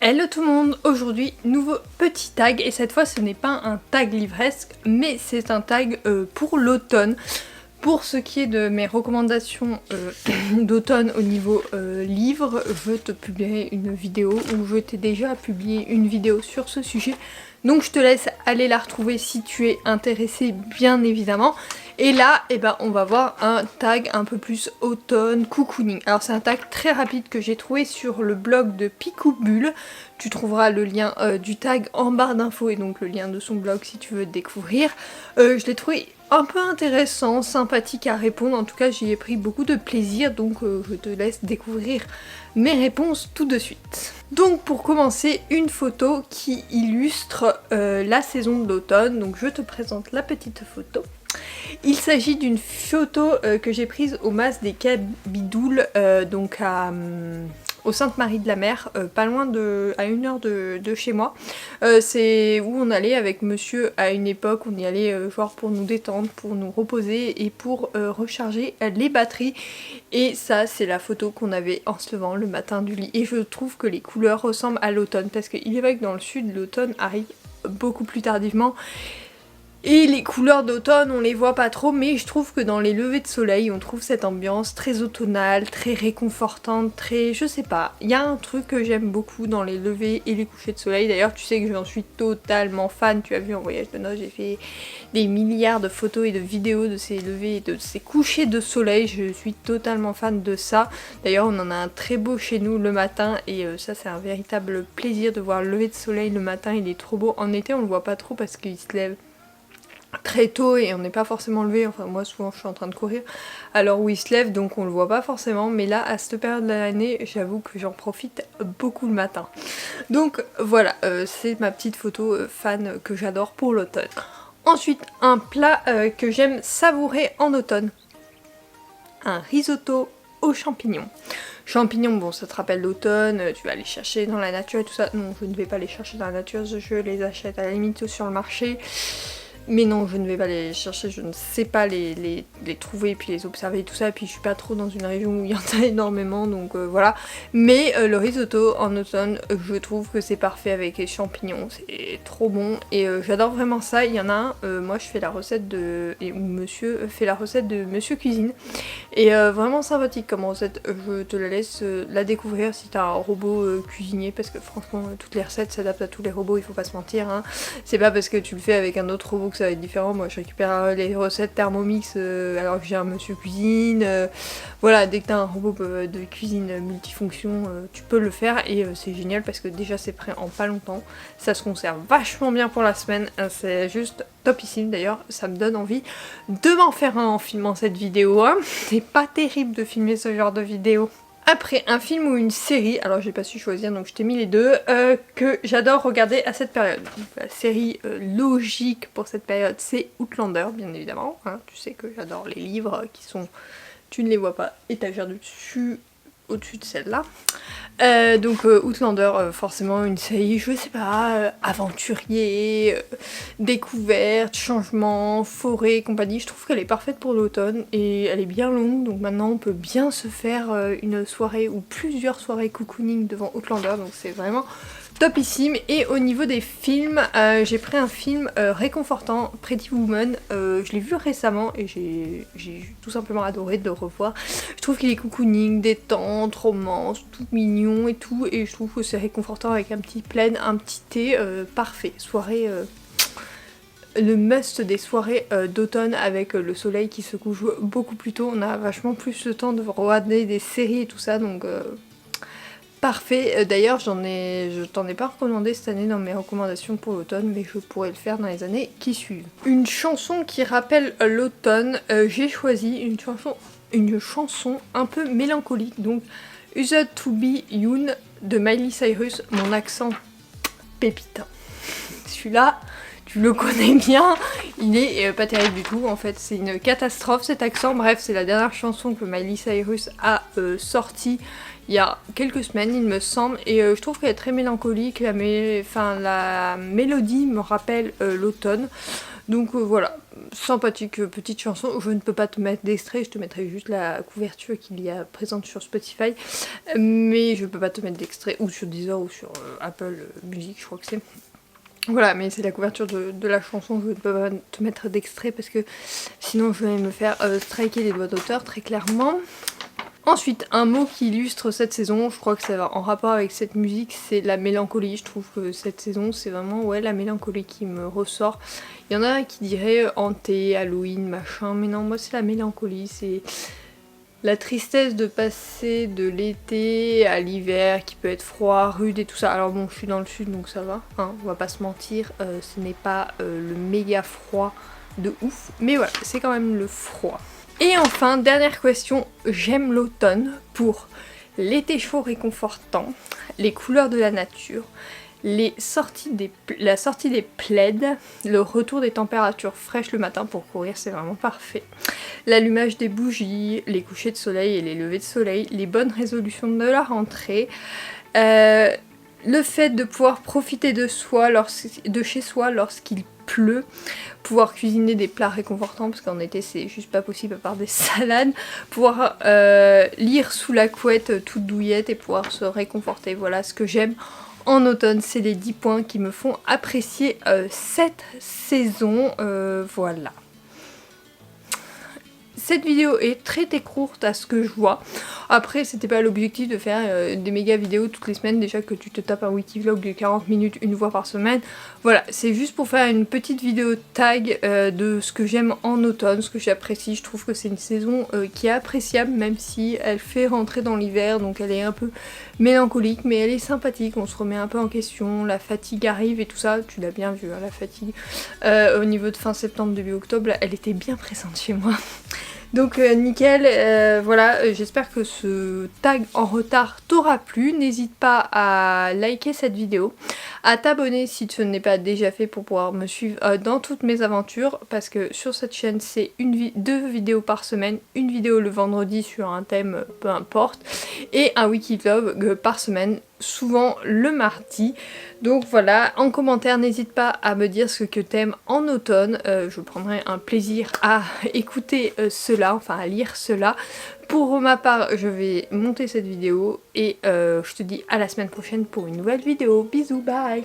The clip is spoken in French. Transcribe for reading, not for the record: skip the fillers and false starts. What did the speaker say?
Hello tout le monde, aujourd'hui nouveau petit tag et cette fois ce n'est pas un tag livresque mais c'est un tag pour l'automne. Pour ce qui est de mes recommandations d'automne au niveau livre, je te publierai une vidéo où je t'ai déjà publié une vidéo sur ce sujet. Donc je te laisse aller la retrouver si tu es intéressé bien évidemment. Et là, on va voir un tag un peu plus automne, cocooning. Alors c'est un tag très rapide que j'ai trouvé sur le blog de Picobulle. Tu trouveras le lien du tag en barre d'infos et donc le lien de son blog si tu veux découvrir. Je l'ai trouvé un peu intéressant, sympathique à répondre. En tout cas, j'y ai pris beaucoup de plaisir, donc je te laisse découvrir mes réponses tout de suite. Donc pour commencer, une photo qui illustre la saison d'automne. Donc je te présente la petite photo. Il s'agit d'une photo que j'ai prise au Mas des Cabidoules, donc au Sainte-Marie-de-la-Mer, pas loin à 1 heure de chez moi. C'est où on allait avec monsieur à une époque, on y allait genre pour nous détendre, pour nous reposer et pour recharger les batteries. Et ça c'est la photo qu'on avait en se levant le matin du lit. Et je trouve que les couleurs ressemblent à l'automne, parce qu'il est vrai que dans le sud l'automne arrive beaucoup plus tardivement. Et les couleurs d'automne on les voit pas trop, mais je trouve que dans les levées de soleil on trouve cette ambiance très automnale, très réconfortante, très... je sais pas, il y a un truc que j'aime beaucoup dans les levées et les couchers de soleil. D'ailleurs tu sais que j'en suis totalement fan, tu as vu en voyage de noces j'ai fait des milliards de photos et de vidéos de ces levées et de ces couchers de soleil, je suis totalement fan de ça. D'ailleurs on en a un très beau chez nous le matin et ça c'est un véritable plaisir de voir le lever de soleil le matin, il est trop beau. En été on le voit pas trop parce qu'il se lève très tôt et on n'est pas forcément levé, enfin moi souvent je suis en train de courir à l'heure où il se lève donc on le voit pas forcément, mais là à cette période de l'année j'avoue que j'en profite beaucoup le matin. Donc voilà, c'est ma petite photo fan que j'adore pour l'automne. Ensuite un plat que j'aime savourer en automne, un risotto aux champignons. Champignons, bon ça te rappelle l'automne, tu vas les chercher dans la nature et tout ça. Non, je ne vais pas les chercher dans la nature, je les achète à la limite sur le marché. Mais non, je ne vais pas les chercher, je ne sais pas les trouver et puis les observer et tout ça. Et puis je suis pas trop dans une région où il y en a énormément, donc voilà. Mais le risotto en automne, je trouve que c'est parfait avec les champignons, c'est trop bon. Et j'adore vraiment ça. Il y en a un, moi je fais la recette de... ou monsieur fait la recette de Monsieur Cuisine. Et vraiment sympathique comme recette, je te la laisse la découvrir si t'as un robot cuisinier. Parce que franchement, toutes les recettes s'adaptent à tous les robots, il faut pas se mentir, hein. C'est pas parce que tu le fais avec un autre robot que ça va être différent. Moi je récupère les recettes Thermomix alors que j'ai un Monsieur Cuisine. Voilà, dès que t'as un robot de cuisine multifonction, tu peux le faire et c'est génial parce que déjà c'est prêt en pas longtemps. Ça se conserve vachement bien pour la semaine, c'est juste topissime. D'ailleurs ça me donne envie de m'en faire un en filmant cette vidéo, hein. C'est pas terrible de filmer ce genre de vidéo. Après, un film ou une série, alors j'ai pas su choisir donc je t'ai mis les deux, que j'adore regarder à cette période. Donc, la série logique pour cette période c'est Outlander bien évidemment, hein. Tu sais que j'adore les livres qui sont, tu ne les vois pas, étagère dessus, au-dessus de celle-là. Donc Outlander, forcément une série, je sais pas, aventurier, découverte, changement, forêt et compagnie. Je trouve qu'elle est parfaite pour l'automne et elle est bien longue, donc maintenant on peut bien se faire une soirée ou plusieurs soirées cocooning devant Outlander, donc c'est vraiment topissime. Et au niveau des films, j'ai pris un film réconfortant, Pretty Woman. Je l'ai vu récemment et j'ai tout simplement adoré de le revoir. Je trouve qu'il est cocooning, détente, romance, tout mignon et tout, et je trouve que c'est réconfortant avec un petit plaid, un petit thé, parfait. Soirée, le must des soirées d'automne avec le soleil qui se couche beaucoup plus tôt. On a vachement plus le temps de regarder des séries et tout ça, donc... parfait. D'ailleurs je t'en ai pas recommandé cette année dans mes recommandations pour l'automne, mais je pourrais le faire dans les années qui suivent. Une chanson qui rappelle l'automne, j'ai choisi une chanson un peu mélancolique, donc Used to Be Young de Miley Cyrus. Mon accent pépite. Celui-là, tu le connais bien, il est pas terrible du tout en fait, c'est une catastrophe cet accent. Bref, c'est la dernière chanson que Miley Cyrus a sortie il y a quelques semaines il me semble, et je trouve qu'elle est très mélancolique, la mélodie me rappelle l'automne. Donc voilà, sympathique petite chanson. Je ne peux pas te mettre d'extrait, je te mettrai juste la couverture qu'il y a présente sur Spotify, mais je peux pas te mettre d'extrait, ou sur Deezer ou sur Apple Music, je crois que c'est. Voilà, mais c'est la couverture de la chanson, je ne peux pas te mettre d'extrait parce que sinon je vais me faire striker les droits d'auteur très clairement. Ensuite, un mot qui illustre cette saison, je crois que ça va en rapport avec cette musique, c'est la mélancolie. Je trouve que cette saison, c'est vraiment la mélancolie qui me ressort. Il y en a qui diraient hanté, Halloween, machin, mais non, moi c'est la mélancolie, c'est la tristesse de passer de l'été à l'hiver qui peut être froid, rude et tout ça. Alors bon, je suis dans le sud donc ça va, hein, on va pas se mentir, ce n'est pas le méga froid de ouf, mais voilà, c'est quand même le froid. Et enfin, dernière question, j'aime l'automne pour l'été chaud réconfortant, les couleurs de la nature, la sortie des plaids, le retour des températures fraîches le matin pour courir, c'est vraiment parfait, l'allumage des bougies, les couchers de soleil et les levées de soleil, les bonnes résolutions de la rentrée, le fait de pouvoir profiter de chez soi lorsqu'il pleut, pouvoir cuisiner des plats réconfortants parce qu'en été c'est juste pas possible à part des salades, pouvoir lire sous la couette toute douillette et pouvoir se réconforter. Voilà ce que j'aime en automne, c'est les 10 points qui me font apprécier cette saison, voilà. Cette vidéo est très courte à ce que je vois. Après, c'était pas l'objectif de faire des méga vidéos toutes les semaines, déjà que tu te tapes un wikivlog de 40 minutes une fois par semaine. Voilà, c'est juste pour faire une petite vidéo tag de ce que j'aime en automne, ce que j'apprécie. Je trouve que c'est une saison qui est appréciable, même si elle fait rentrer dans l'hiver, donc elle est un peu mélancolique, mais elle est sympathique, on se remet un peu en question, la fatigue arrive et tout ça, tu l'as bien vu, hein, la fatigue. Au niveau de fin septembre, début octobre, elle était bien présente chez moi. Donc nickel, voilà, j'espère que ce tag en retard t'aura plu. N'hésite pas à liker cette vidéo, à t'abonner si ce n'est pas déjà fait pour pouvoir me suivre dans toutes mes aventures, parce que sur cette chaîne c'est 2 vidéos par semaine, une vidéo le vendredi sur un thème peu importe, et un wikivlog par semaine, souvent le mardi. Donc voilà, en commentaire n'hésite pas à me dire ce que t'aimes en automne, je prendrai un plaisir à écouter cela, enfin à lire cela. Pour ma part, je vais monter cette vidéo et je te dis à la semaine prochaine pour une nouvelle vidéo. Bisous, bye!